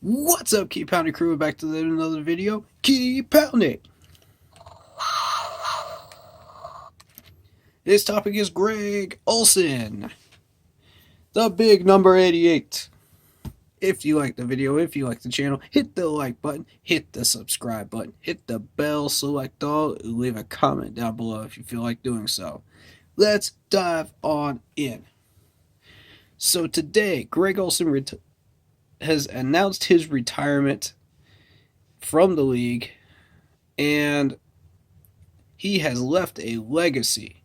What's up, Keep Pounding crew? We're back to another video. Keep pounding. This topic is Greg Olsen, the big number 88. If you like the video, if you like the channel, hit the like button, hit the subscribe button, hit the bell, select all, leave a comment down below if you feel like doing so. Let's dive on in. So today, Greg Olsen has announced his retirement from the league, and he has left a legacy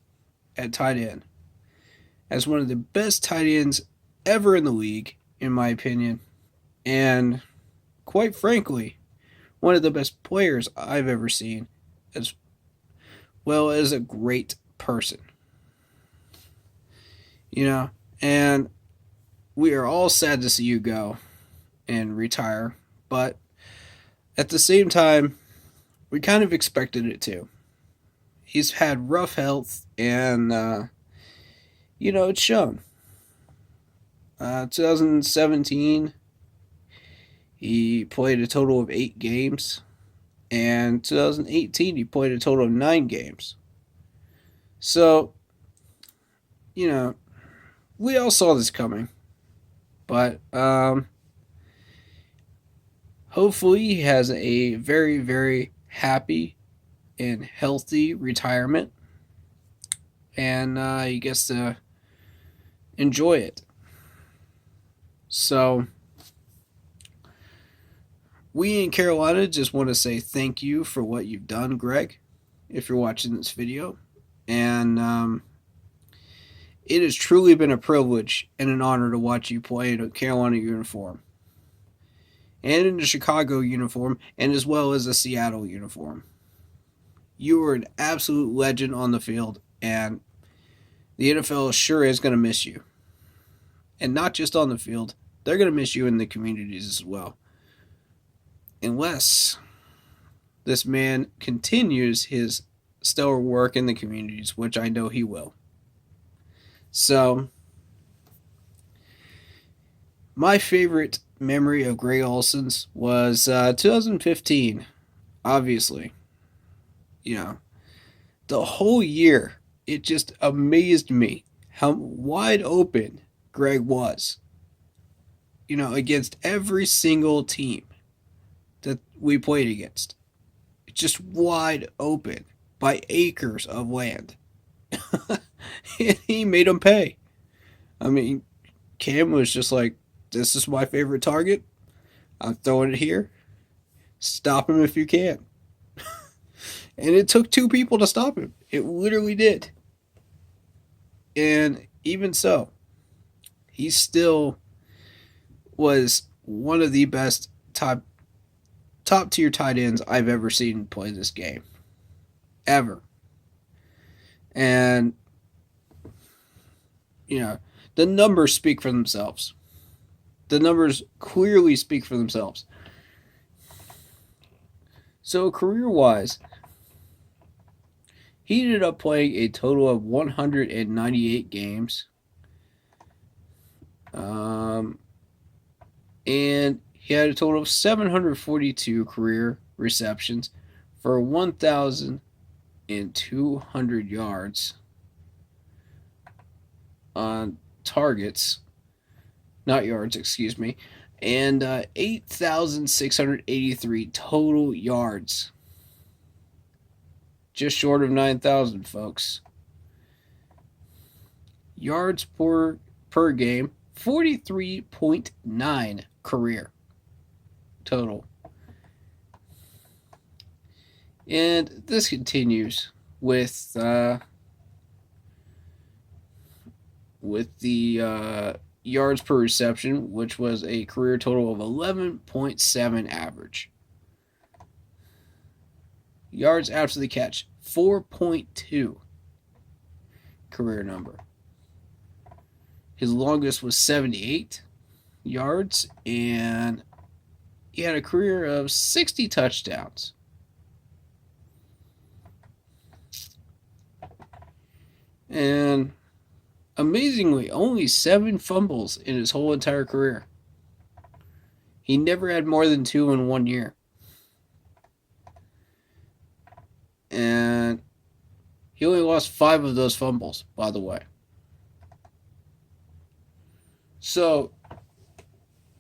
at tight end as one of the best tight ends ever in the league, in my opinion, and quite frankly, one of the best players I've ever seen, as well as a great person. And we are all sad to see you go and retire, but at the same time, we kind of expected it too. He's had rough health, and it's shown. 2017, he played a total of 8 games, and 2018 he played a total of 9 games. So, we all saw this coming, but hopefully he has a very, very happy and healthy retirement, and he gets to enjoy it. So, we in Carolina just want to say thank you for what you've done, Greg, if you're watching this video. And it has truly been a privilege and an honor to watch you play in a Carolina uniform, and in a Chicago uniform, and as well as a Seattle uniform. You were an absolute legend on the field, and the NFL sure is going to miss you. And not just on the field, they're going to miss you in the communities as well. Unless this man continues his stellar work in the communities, which I know he will. So, my favorite memory of Greg Olsen's was 2015, obviously. The whole year, it just amazed me how wide open Greg was, against every single team that we played against. Just wide open by acres of land. He made them pay. I mean, Cam was just like, this is my favorite target. I'm throwing it here. Stop him if you can. And it took 2 people to stop him. It literally did. And even so, he still was one of the best top tier tight ends I've ever seen play this game. Ever. And, the numbers speak for themselves. The numbers clearly speak for themselves. So, career-wise, he ended up playing a total of 198 games. And he had a total of 742 career receptions for 1,200 yards on targets, not yards, excuse me, and 8,683 total yards. Just short of 9,000, folks. Yards per game, 43.9 career total. And this continues with the yards per reception, which was a career total of 11.7 average. Yards after the catch, 4.2 career number. His longest was 78 yards, and he had a career of 60 touchdowns. And amazingly, only 7 fumbles in his whole entire career. He never had more than 2 in 1 year. And he only lost 5 of those fumbles, by the way. So,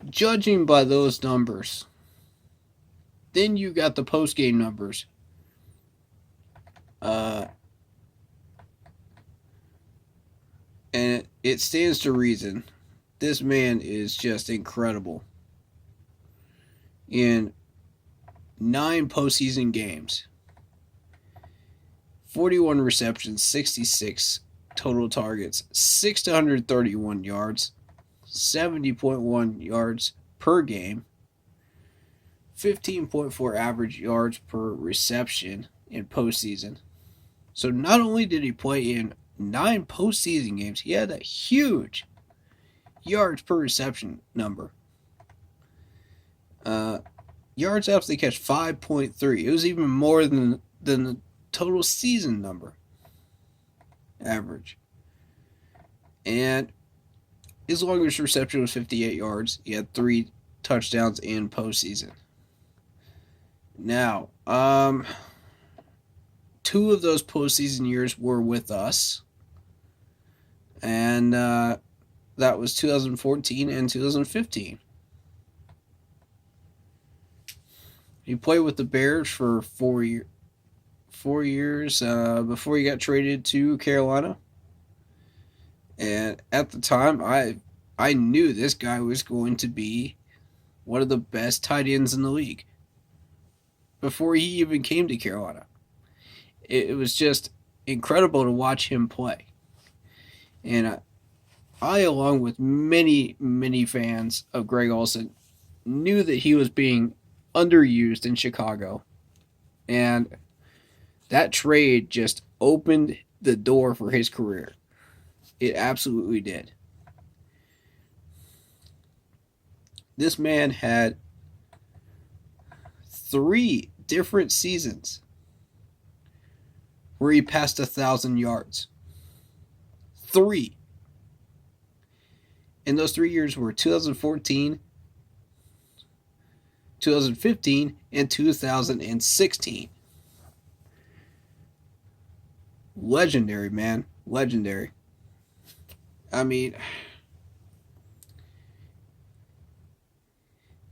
judging by those numbers, then you got the post-game numbers. And it stands to reason. This man is just incredible. In 9 postseason games, 41 receptions, 66 total targets, 631 yards, 70.1 yards per game, 15.4 average yards per reception in postseason. So not only did he play in 9 postseason games, he had a huge yards per reception number. Yards after the catch, 5.3. It was even more than the total season number average. And his longest reception was 58 yards. He had 3 touchdowns in postseason. Now, 2 of those postseason years were with us. And that was 2014 and 2015. He played with the Bears for 4 years before he got traded to Carolina. And at the time, I knew this guy was going to be one of the best tight ends in the league before he even came to Carolina. It was just incredible to watch him play. And I, along with many, many fans of Greg Olsen, knew that he was being underused in Chicago. And that trade just opened the door for his career. It absolutely did. This man had 3 different seasons where he passed 1,000 yards. 3. And those 3 years were 2014, 2015, and 2016. Legendary, man. Legendary. I mean,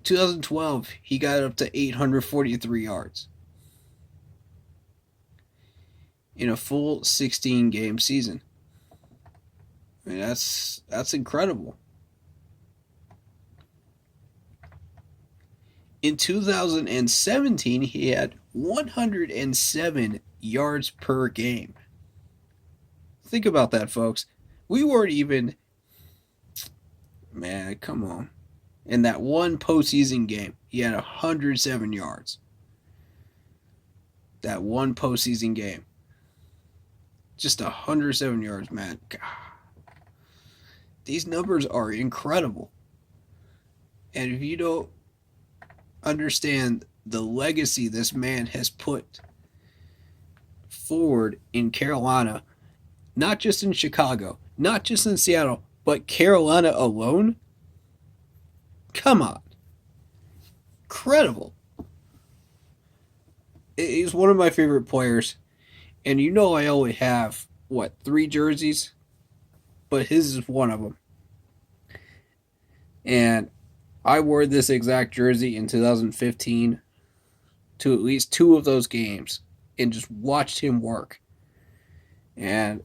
2012, he got up to 843 yards in a full 16-game season. I mean, that's incredible. In 2017, he had 107 yards per game. Think about that, folks. We weren't even... Man, come on. In that one postseason game, he had 107 yards. That one postseason game. Just 107 yards, man. God. These numbers are incredible. And if you don't understand the legacy this man has put forward in Carolina, not just in Chicago, not just in Seattle, but Carolina alone, come on. Incredible. He's one of my favorite players. And you know I only have, 3 jerseys? But his is one of them. And I wore this exact jersey in 2015 to at least 2 of those games and just watched him work. And,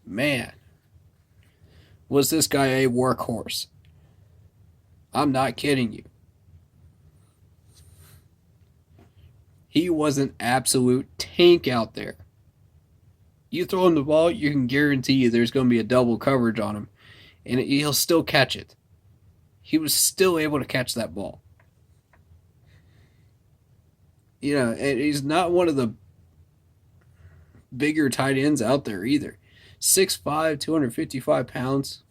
man, was this guy a workhorse? I'm not kidding you. He was an absolute tank out there. You throw him the ball, you can guarantee you there's going to be a double coverage on him. And he'll still catch it. He was still able to catch that ball. You know, and he's not one of the bigger tight ends out there either. 6'5", 255 pounds.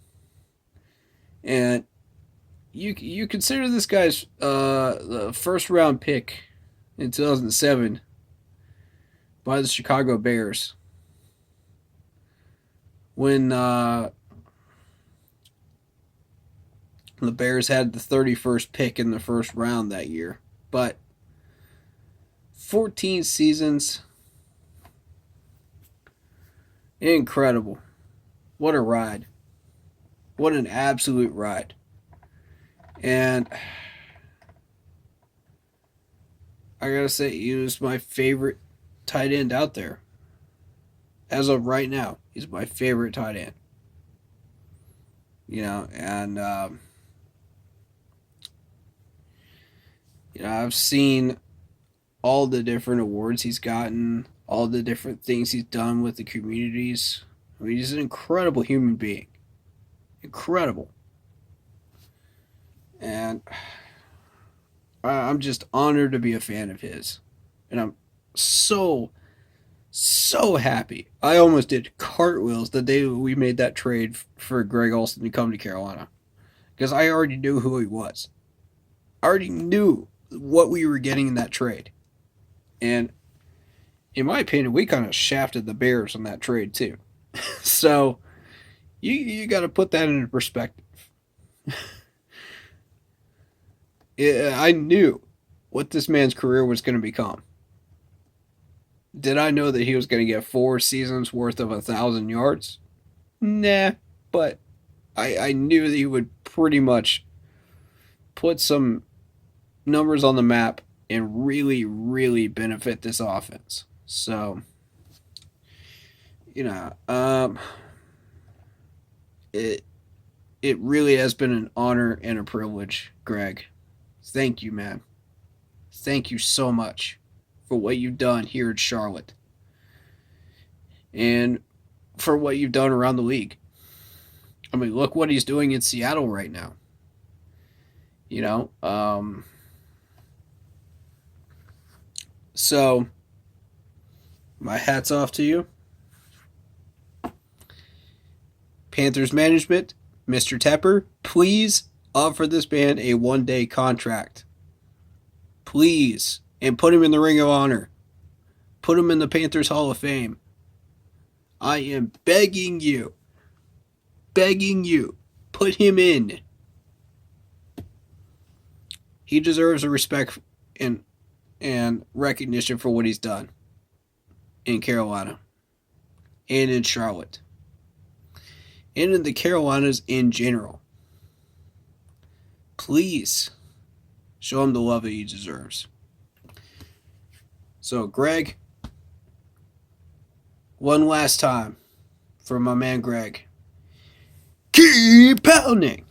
And you consider this guy's the first round pick in 2007 by the Chicago Bears. When The Bears had the 31st pick in the first round that year. But 14 seasons, incredible. What a ride. What an absolute ride. And I gotta say, he was my favorite tight end out there. As of right now, he's my favorite tight end. And I've seen all the different awards he's gotten, all the different things he's done with the communities. I mean, he's an incredible human being. Incredible. And I'm just honored to be a fan of his. And I'm so, so happy. I almost did cartwheels the day we made that trade for Greg Olsen to come to Carolina. Because I already knew who he was. I already knew what we were getting in that trade. And in my opinion, we kind of shafted the Bears on that trade too. So you got to put that into perspective. I knew what this man's career was going to become. Did I know that he was going to get 4 seasons worth of 1,000 yards? Nah, but I knew that he would pretty much put some numbers on the map and really, really benefit this offense. So, it really has been an honor and a privilege, Greg. Thank you, man. Thank you so much for what you've done here in Charlotte and for what you've done around the league. I mean, look what he's doing in Seattle right now. So my hat's off to you. Panthers management, Mr. Tepper, please offer this man a 1-day contract. Please. And put him in the Ring of Honor. Put him in the Panthers Hall of Fame. I am begging you. Begging you. Put him in. He deserves a respect and recognition for what he's done in Carolina and in Charlotte and in the Carolinas in general. Please show him the love that he deserves. So, Greg, one last time for my man Greg. Keep pounding!